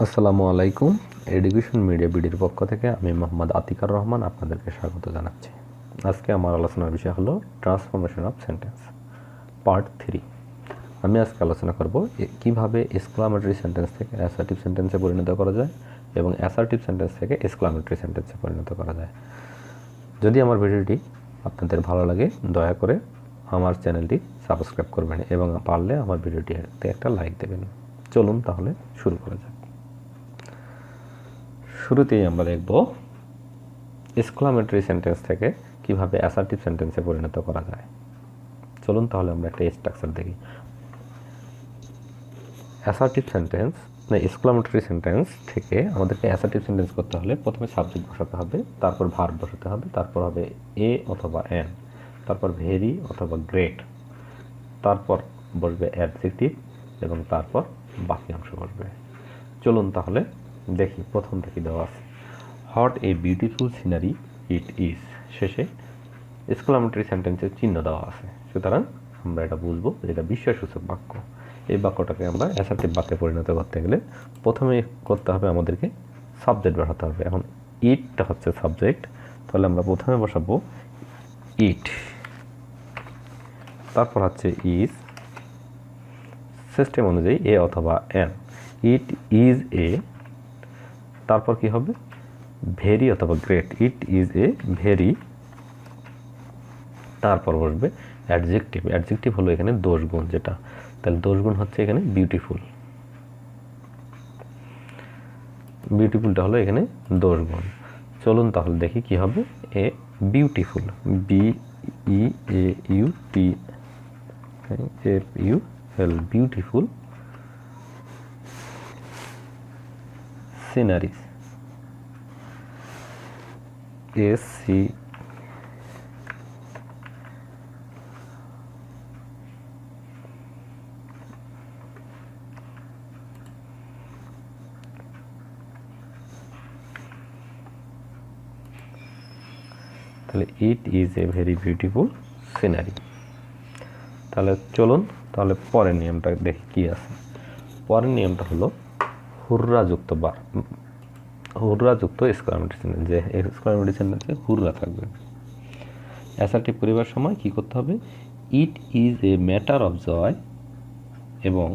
আসসালামু আলাইকুম। Education media বিডির পক্ষ থেকে আমি মোহাম্মদ আতিকার রহমান আপনাদেরকে স্বাগত জানাচ্ছি। আজকে আমার আলোচনার বিষয় হলো ট্রান্সফরমেশন অফ সেন্টেন্স পার্ট 3। আমি আজকে আলোচনা করব কিভাবে এক্সক্লামেটরি সেন্টেন্স থেকে অ্যাসার্টিভ সেন্টেন্সে পরিণত করা যায় এবং অ্যাসার্টিভ সেন্টেন্স থেকে এক্সক্লামেটরি সেন্টেন্সে পরিণত করা যায়। যদি আমার ভিডিওটি আপনাদের ভালো লাগে দয়া করে আমার চ্যানেলটি সাবস্ক্রাইব করবেন এবং পারলে আমার ভিডিওটিতে একটা লাইক দেবেন। চলুন তাহলে শুরু করা যাক। শুরুতেই আমরা দেখব এক্সক্লামেটরি সেন্টেন্স থেকে কিভাবে অ্যাসার্টিভ সেন্টেন্সে পরিণত করা যায়। চলুন তাহলে আমরা একটা স্ট্রাকচার দেখি। অ্যাসার্টিভ সেন্টেন্স মানে এক্সক্লামেটরি সেন্টেন্স থেকে আমাদেরকে অ্যাসার্টিভ সেন্টেন্স করতে হলে প্রথমে সাবজেক্ট বসাতে হবে, তারপর ভার্ব বসাতে হবে, তারপর হবে এ অথবা এন, তারপর ভেরি অথবা গ্রেট, তারপর বসবে অ্যাডজেক্টিভ এবং তারপর বাকি অংশ বসবে। চলুন তাহলে দেখি। প্রথম থেকে দেওয়া আছে what a beautiful scenery it is, শেষে এক্সক্লামেটরি সেন্টেন্সের চিহ্ন দেওয়া আছে। সুতরাং আমরা এটা বুঝবো যে এটা বিস্ময়সূচক বাক্য। এই বাক্যটাকে আমরা অ্যাসার্টিভ বাক্যে পরিণত করতে গেলে প্রথমে করতে হবে আমাদেরকে সাবজেক্ট বসাতে হবে। এখন ইটটা হচ্ছে সাবজেক্ট, তাহলে আমরা প্রথমে বসাবো ইট, তারপর হচ্ছে ইজ, সিস্টেম অনুযায়ী এ অথবা এন। ইট ইজ এ, তারপর কি হবে ভেরি অথবা great, it is a very, তারপর বসবে অ্যাডজেক্টিভ। অ্যাডজেক্টিভ হলো এখানে দোষ গুণ, যেটা তাহলে দোষ গুণ হচ্ছে এখানে বিউটিফুল। বিউটিফুলটা হলো এখানে দোষ গুণ। চলুন তাহলে দেখি কি হবে। A beautiful, B E A U T F U L, beautiful sceneries, S C তাহলে it is a very beautiful scenery. তাহলে চলুন তাহলে পরের নিয়মটা দেখি কি আছে। পরের নিয়মটা হলো হুররাযুক্ত হুররাযুক্ত এক্সক্লামেটরি সেন্টেন্স, যে এক্সক্লামেটরি সেন্টেন্সে হুররা থাকবে। অ্যাসার্টিভ করিবার সময় কি করতে হবে, it is a matter of joy, এবং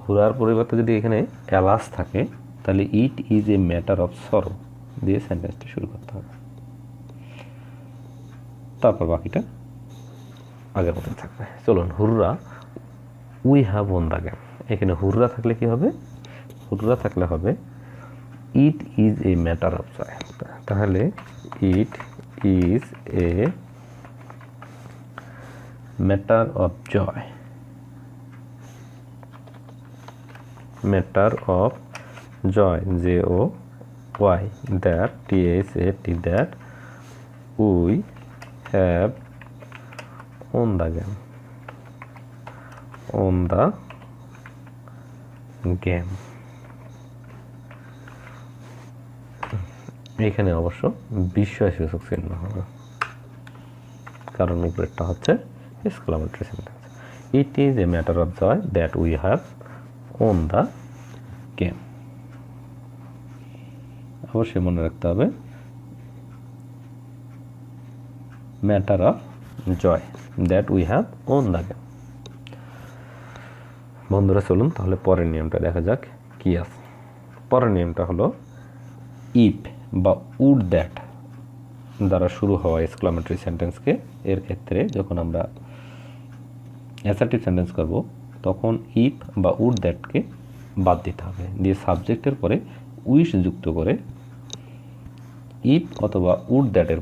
হুরার পরিবর্তে যদি এখানে অ্যালাস থাকে তাহলে it is a matter of sorrow দিয়ে সেন্টেন্সটা শুরু করতে হবে। তারপর বাকিটা আগের মতো থাকবে। চলুন, hurrah we have won the game. এখানে হুররা থাকলে কি হবে, হুররা থাকলে হবে it is a matter of joy. তাহলে it is a matter of joy, matter of joy, J O Y, that T S A T, that we have on the game, on the game। এখানে অবশ্য বিস্ময়সূচক চিহ্ন হবে, কারণ উপরেরটা হচ্ছে exclamatory sentence. It is a matter of joy that we have on the game। অবশ্যই মনে রাখতে হবে matter of joy that we have won the game. বন্ধুরা চলুন তাহলে পরের নিয়মটা দেখা যাক কি আছে। পরের নিয়মটা হলো ইফ বা উড দ্যাট দ্বারা শুরু হওয়া এক্সক্লামেটরি সেন্টেন্সকে, এর ক্ষেত্রে যখন আমরা অ্যাসার্টিভ সেন্টেন্স করব তখন ইফ বা উড দ্যাটকে বাদ দিতে হবে, দিয়ে সাবজেক্টের পরে উইশ যুক্ত করে ইফ অথবা উড দ্যাটের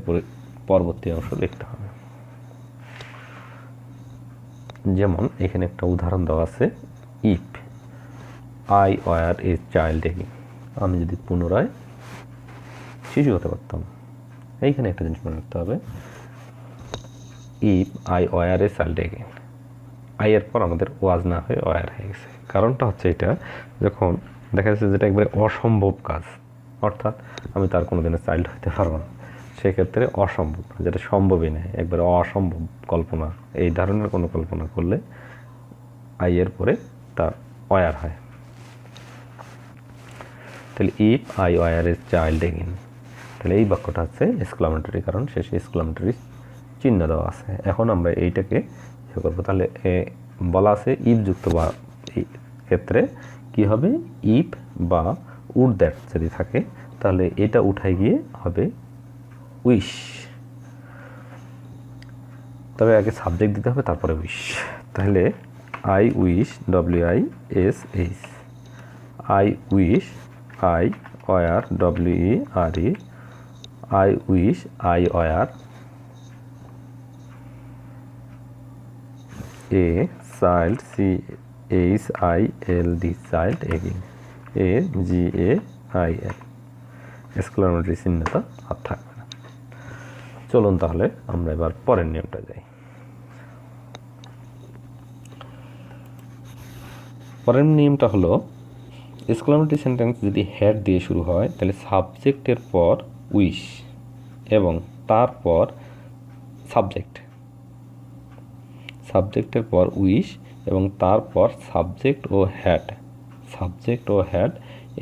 পরবর্তী অংশ লিখতে হবে। যেমন এখানে একটা উদাহরণ দেওয়া আছে, if I were A child again, আমি যদি পুনরায় শিশু হতে পারতাম। এইখানে একটা জিনিস মনে রাখতে হবে, if I were A child again, I এর পর আমাদের ওয়াজ না হয়ে ওয়ার হয়ে গেছে। কারণটা হচ্ছে এটা, যখন দেখা যাচ্ছে যেটা একবারে অসম্ভব কাজ, অর্থাৎ আমি তার কোনো দিনের চাইল্ড হতে পারবো না, সেক্ষেত্রে অসম্ভব, যেটা সম্ভবই নয়, একবারে অসম্ভব কল্পনা, এই ধরনের কোনো কল্পনা করলে আই এর পরে তা ওয়ার হয়। তাহলে if I were a child again, তাহলে এই বাক্যটা হচ্ছে এক্সক্লামেটরি, কারণ শেষে এক্সক্লামেটরি চিহ্ন দেওয়া আছে। এখন আমরা এইটাকে ইয়ে করবো। তাহলে বলা আছে ইফ যুক্ত বা ক্ষেত্রে কি হবে, ইফ বা উড দ্যাট যদি থাকে তাহলে এটা উঠাই গিয়ে হবে উইশ। তবে আগে সাবজেক্ট দিতে হবে, তারপরে উইশ। তাহলে I wish, WISH, I wish, I were, WERE, I wish, I were a child, CHILD, child again, AGAIN। Exclamatory চিহ্নটা আর থাকবে না। চলুন তাহলে আমরা এবার পরের নিয়মটা যাই। পরের নিয়মটা হলো এক্সক্লামেটরি সেন্টেন্স যদি হ্যাড দিয়ে শুরু হয় তাহলে সাবজেক্টের পর উইশ এবং তারপর সাবজেক্টের পর উইশ এবং তারপর সাবজেক্ট ও হ্যাড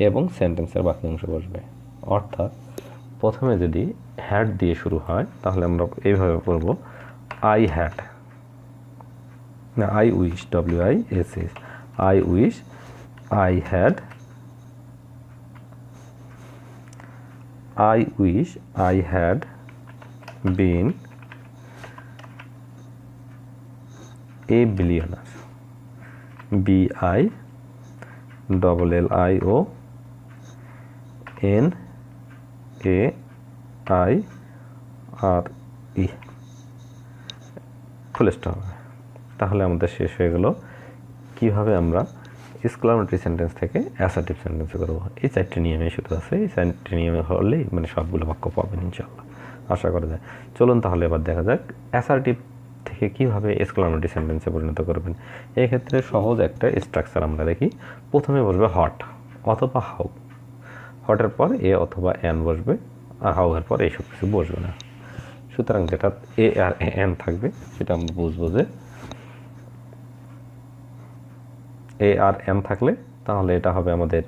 এবং সেন্টেন্সের বাকি অংশ বসবে। অর্থাৎ প্রথমে যদি হ্যাড দিয়ে শুরু হয় তাহলে আমরা এইভাবে পড়ব, আই হ্যাড, না I wish, WISH, I wish, I had, I wish I had been a billionaire, BILLIONAire, full stop. তাহলে আমাদের শেষ হয়ে গেল কিভাবে আমরা এক্সক্লামেটরি সেন্টেন্স থেকে অ্যাসার্টিভ সেন্টেন্সে করবো। এই 4টি নিয়মে শুধু আছে, এই 4টি নিয়মে হলেই মানে সবগুলো বাক্য পাবেন ইনশাআল্লাহ, আশা করা যায়। চলুন তাহলে এবার দেখা যাক অ্যাসার্টিভ থেকে কীভাবে এক্সক্লামেটরি সেন্টেন্সে পরিণত করবেন। এই ক্ষেত্রে সহজ একটা স্ট্রাকচার আমরা দেখি। প্রথমে বসবে হট অথবা হাউ, হটের পর এ অথবা এন বসবে, আর হাউ এর পর এইসব কিছু বসবে না। সুতরাং যেটা এ আর এন থাকবে সেটা আমরা বুঝবো যে এ আর এন থাকলে তাহলে এটা হবে আমাদের,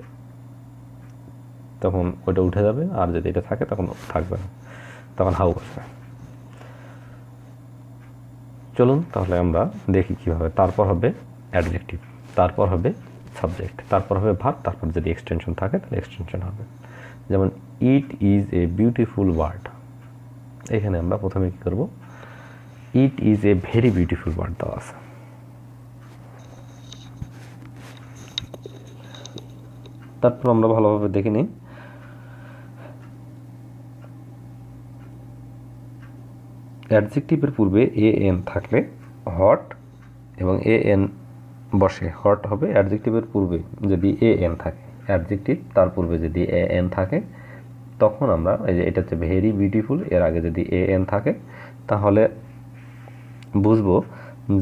তখন ওইটা উঠে যাবে, আর যদি এটা থাকে তখন থাকবে না, তখন হাউ আসবে। চলুন তাহলে আমরা দেখি কিভাবে। তারপর হবে অ্যাডজেক্টিভ, তারপর হবে সাবজেক্ট, তারপর হবে ভার্ব, তারপর যদি এক্সটেনশন থাকে তাহলে এক্সটেনশন হবে। যেমন it is a beautiful word, এখানে আমরা প্রথমে কী করব, it is a very beautiful word দেওয়া আছে। তারপর আমরা ভালোভাবে দেখে নিই, অ্যাডজেক্টিভের পূর্বে এন থাকলে হট এবং এন বসে, হট হবে অ্যাডজেক্টিভের পূর্বে যদি এন থাকে, অ্যাডজেক্টিভ তার পূর্বে যদি এন থাকে তখন আমরা এই যে এটা হচ্ছে ভেরি বিউটিফুল, এর আগে যদি এন থাকে তাহলে বুঝবো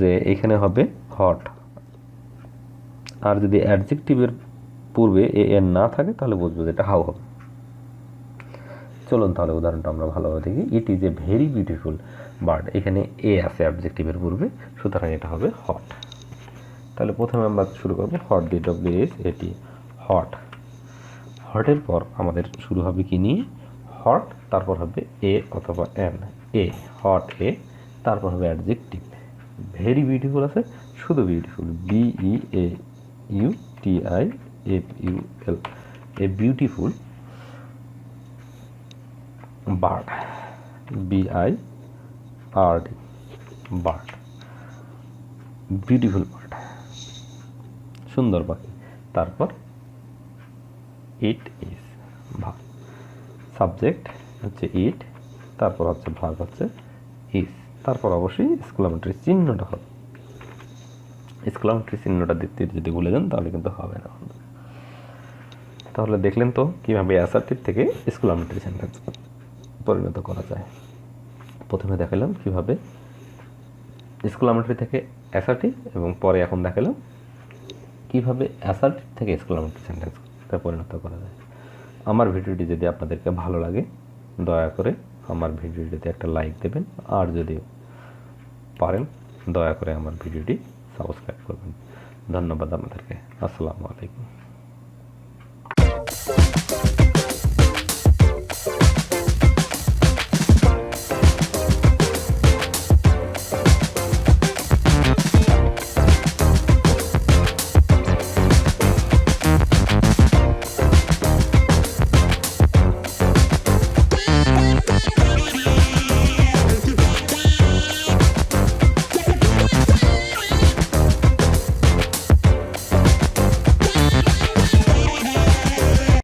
যে এখানে হবে হট। আর যদি অ্যাডজেক্টিভের পূর্বে এন না থাকে তাহলে বুঝবো যে এটা হাউ হবে। চলুন তাহলে উদাহরণটা আমরা ভালোভাবে দেখি। ইট is a very beautiful bird, এখানে এ আছে অ্যাডজেক্টিভের পূর্বে, সুতরাং এটা হবে হট। তাহলে প্রথমে আমরা শুরু করবো হট দিয়ে, WHAT, হট। হটের পর আমাদের শুরু হবে কি নিয়ে, হট, তারপর হবে এ অথবা এন, এ হট এ, তারপর হবে অ্যাডজেক্টিভ। ভেরি বিউটিফুল আছে শুধু beautiful, BEAUTIFUL, a beautiful bird, BIRD, bird, beautiful bird, সুন্দর পাখি। তারপর ইট ইজ, ভার্ব, সাবজেক্ট হচ্ছে ইট, তারপর হচ্ছে ভার্ব হচ্ছে ইজ, তারপর অবশ্যই এক্সক্লামেটরি চিহ্নটা হবে। এক্সক্লামেটরি চিহ্নটা দিতে যদি ভুলে যান তাহলে কিন্তু হবে না। তাহলে দেখলেন তো কীভাবে অ্যাসার্টিভ থেকে এক্সক্লামেটরি সেন্টেন্স পরিণত করা যায়। প্রথমে দেখালাম কীভাবে এক্সক্লামেটরি থেকে অ্যাসার্টিভ, এবং পরে এখন দেখালাম কীভাবে অ্যাসার্টিভ থেকে এক্সক্লামেটরি সেন্টেন্সে পরিণত করা যায়। আমার ভিডিওটি যদি আপনাদেরকে ভালো লাগে দয়া করে আমার ভিডিওটিতে একটা লাইক দেবেন, আর যদি পারেন দয়া করে আমার ভিডিওটি সাবস্ক্রাইব করবেন। ধন্যবাদ আপনাদেরকে। আসসালামু আলাইকুম।